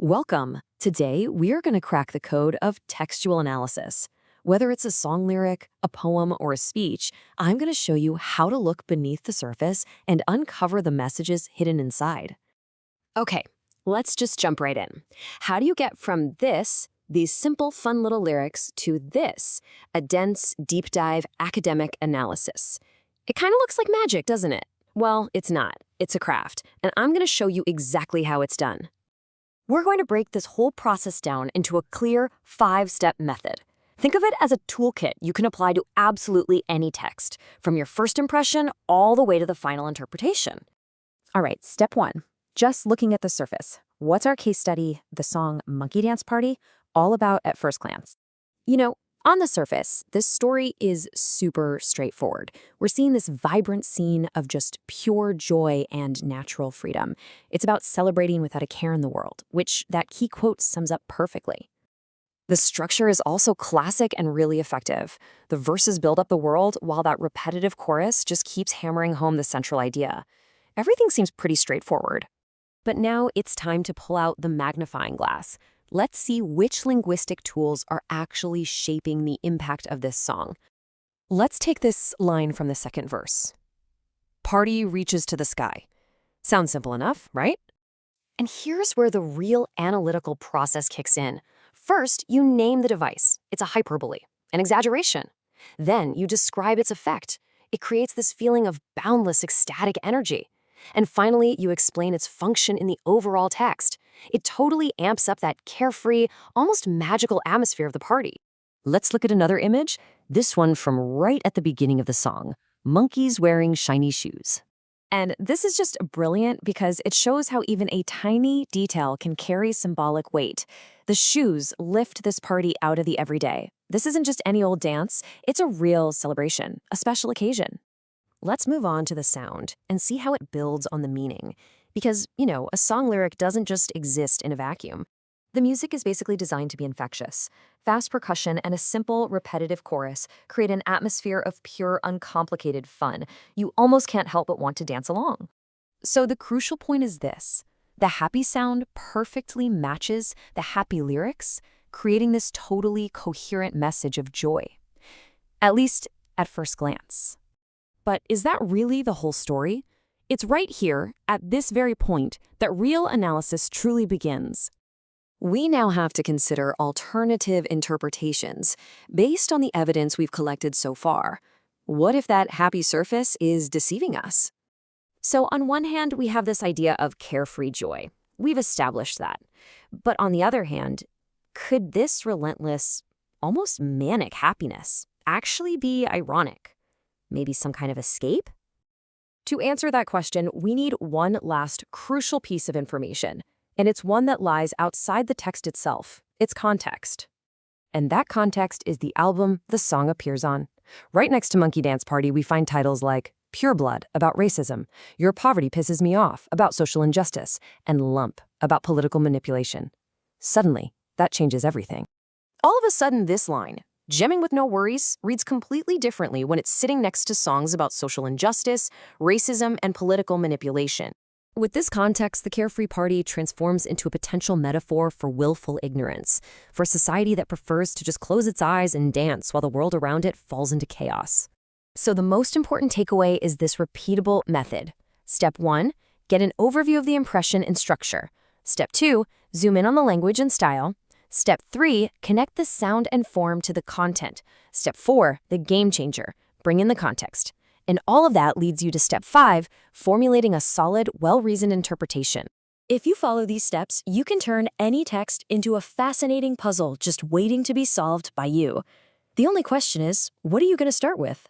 Welcome! Today, we are going to crack the code of textual analysis. Whether it's a song lyric, a poem, or a speech, I'm going to show you how to look beneath the surface and uncover the messages hidden inside. Okay, let's just jump right in. How do you get from these simple, fun little lyrics, to this, a dense, deep dive academic analysis? It kind of looks like magic, doesn't it? Well, it's not. It's a craft, and I'm going to show you exactly how it's done. We're going to break this whole process down into a clear 5-step method. Think of it as a toolkit you can apply to absolutely any text, from your first impression all the way to the final interpretation. All right, step 1. Just looking at the surface. What's our case study, the song Monkey Dance Party, all about at first glance? You know, on the surface, this story is super straightforward. We're seeing this vibrant scene of just pure joy and natural freedom. It's about celebrating without a care in the world, which that key quote sums up perfectly. The structure is also classic and really effective. The verses build up the world while that repetitive chorus just keeps hammering home the central idea. Everything seems pretty straightforward. But now it's time to pull out the magnifying glass. Let's see which linguistic tools are actually shaping the impact of this song. Let's take this line from the second verse. Party reaches to the sky. Sounds simple enough, right? And here's where the real analytical process kicks in. First, you name the device. It's a hyperbole, an exaggeration. Then you describe its effect. It creates this feeling of boundless ecstatic energy. And finally, you explain its function in the overall text. It totally amps up that carefree, almost magical atmosphere of the party. Let's look at another image, this one from right at the beginning of the song, monkeys wearing shiny shoes. And this is just brilliant because it shows how even a tiny detail can carry symbolic weight. The shoes lift this party out of the everyday. This isn't just any old dance, it's a real celebration, a special occasion. Let's move on to the sound and see how it builds on the meaning. Because, a song lyric doesn't just exist in a vacuum. The music is basically designed to be infectious. Fast percussion and a simple, repetitive chorus create an atmosphere of pure, uncomplicated fun. You almost can't help but want to dance along. So the crucial point is this. The happy sound perfectly matches the happy lyrics, creating this totally coherent message of joy. At least at first glance. But is that really the whole story? It's right here, at this very point, that real analysis truly begins. We now have to consider alternative interpretations based on the evidence we've collected so far. What if that happy surface is deceiving us? So on one hand, we have this idea of carefree joy. We've established that. But on the other hand, could this relentless, almost manic happiness actually be ironic? Maybe some kind of escape? To answer that question, we need one last crucial piece of information, and it's one that lies outside the text itself, its context. And that context is the album the song appears on. Right next to Monkey Dance Party, we find titles like Pure Blood, about racism, Your Poverty Pisses Me Off, about social injustice, and Lump, about political manipulation. Suddenly, that changes everything. All of a sudden, this line, Gemming with No Worries, reads completely differently when it's sitting next to songs about social injustice, racism, and political manipulation. With this context, the carefree party transforms into a potential metaphor for willful ignorance, for a society that prefers to just close its eyes and dance while the world around it falls into chaos. So the most important takeaway is this repeatable method. Step 1, get an overview of the impression and structure. Step 2, zoom in on the language and style. Step 3, connect the sound and form to the content. Step 4, the game changer, bring in the context. And all of that leads you to Step 5, formulating a solid, well-reasoned interpretation. If you follow these steps, you can turn any text into a fascinating puzzle just waiting to be solved by you. The only question is, what are you going to start with?